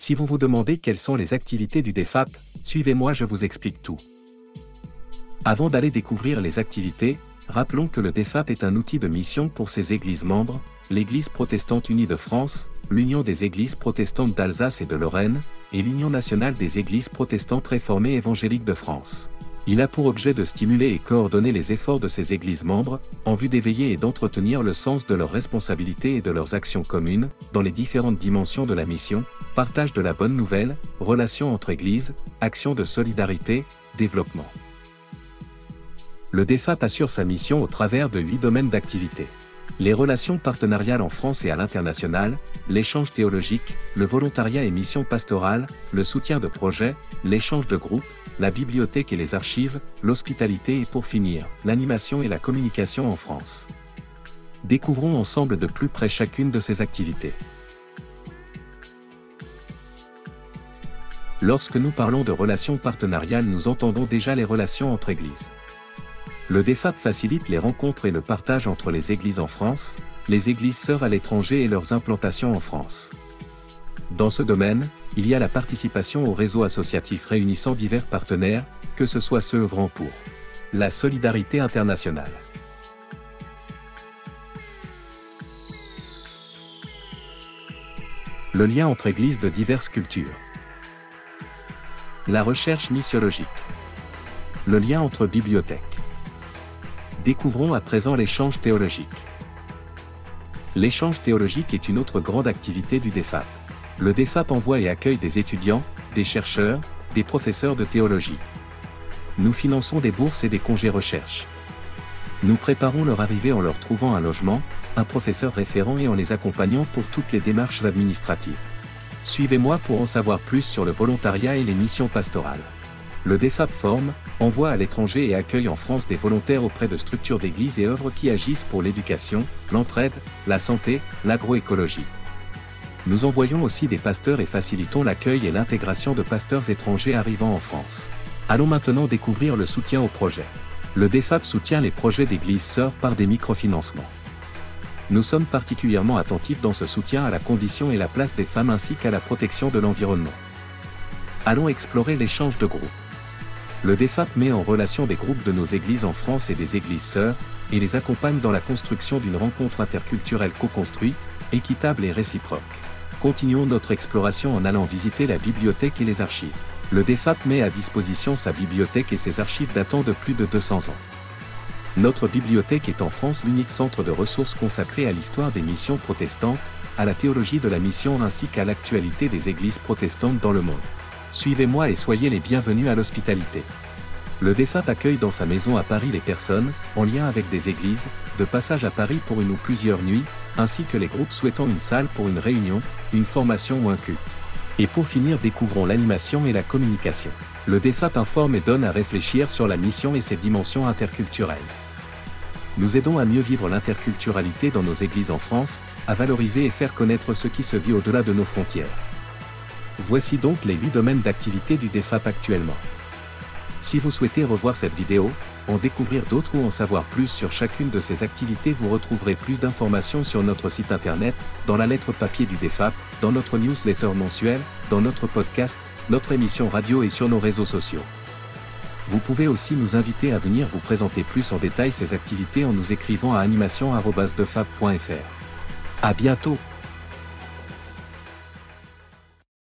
Si vous vous demandez quelles sont les activités du DEFAP, suivez-moi, je vous explique tout. Avant d'aller découvrir les activités, rappelons que le DEFAP est un outil de mission pour ses églises membres, l'Église protestante unie de France, l'Union des églises protestantes d'Alsace et de Lorraine, et l'Union nationale des églises protestantes réformées évangéliques de France. Il a pour objet de stimuler et coordonner les efforts de ces églises membres, en vue d'éveiller et d'entretenir le sens de leurs responsabilités et de leurs actions communes, dans les différentes dimensions de la mission, partage de la bonne nouvelle, relations entre églises, actions de solidarité, développement. Le DEFAP assure sa mission au travers de 8 domaines d'activité. Les relations partenariales en France et à l'international, l'échange théologique, le volontariat et mission pastorale, le soutien de projets, l'échange de groupes, la bibliothèque et les archives, l'hospitalité et pour finir, l'animation et la communication en France. Découvrons ensemble de plus près chacune de ces activités. Lorsque nous parlons de relations partenariales, nous entendons déjà les relations entre églises. Le DEFAP facilite les rencontres et le partage entre les églises en France, les églises sœurs à l'étranger et leurs implantations en France. Dans ce domaine, il y a la participation au réseau associatif réunissant divers partenaires, que ce soit ceux œuvrant pour la solidarité internationale, le lien entre églises de diverses cultures, la recherche missiologique, le lien entre bibliothèques. Découvrons à présent l'échange théologique. L'échange théologique est une autre grande activité du DEFAP. Le DEFAP envoie et accueille des étudiants, des chercheurs, des professeurs de théologie. Nous finançons des bourses et des congés recherche. Nous préparons leur arrivée en leur trouvant un logement, un professeur référent et en les accompagnant pour toutes les démarches administratives. Suivez-moi pour en savoir plus sur le volontariat et les missions pastorales. Le DEFAP forme, envoie à l'étranger et accueille en France des volontaires auprès de structures d'églises et œuvres qui agissent pour l'éducation, l'entraide, la santé, l'agroécologie. Nous envoyons aussi des pasteurs et facilitons l'accueil et l'intégration de pasteurs étrangers arrivant en France. Allons maintenant découvrir le soutien au projet. Le DEFAP soutient les projets d'églises sœurs par des microfinancements. Nous sommes particulièrement attentifs dans ce soutien à la condition et la place des femmes ainsi qu'à la protection de l'environnement. Allons explorer l'échange de groupes. Le DEFAP met en relation des groupes de nos églises en France et des églises sœurs, et les accompagne dans la construction d'une rencontre interculturelle co-construite, équitable et réciproque. Continuons notre exploration en allant visiter la bibliothèque et les archives. Le DEFAP met à disposition sa bibliothèque et ses archives datant de plus de 200 ans. Notre bibliothèque est en France l'unique centre de ressources consacré à l'histoire des missions protestantes, à la théologie de la mission ainsi qu'à l'actualité des églises protestantes dans le monde. Suivez-moi et soyez les bienvenus à l'hospitalité. Le DEFAP accueille dans sa maison à Paris les personnes, en lien avec des églises, de passage à Paris pour une ou plusieurs nuits, ainsi que les groupes souhaitant une salle pour une réunion, une formation ou un culte. Et pour finir, découvrons l'animation et la communication. Le DEFAP informe et donne à réfléchir sur la mission et ses dimensions interculturelles. Nous aidons à mieux vivre l'interculturalité dans nos églises en France, à valoriser et faire connaître ce qui se vit au-delà de nos frontières. Voici donc les 8 domaines d'activité du DEFAP actuellement. Si vous souhaitez revoir cette vidéo, en découvrir d'autres ou en savoir plus sur chacune de ces activités, vous retrouverez plus d'informations sur notre site internet, dans la lettre papier du DEFAP, dans notre newsletter mensuelle, dans notre podcast, notre émission radio et sur nos réseaux sociaux. Vous pouvez aussi nous inviter à venir vous présenter plus en détail ces activités en nous écrivant à animation@defap.fr. À bientôt!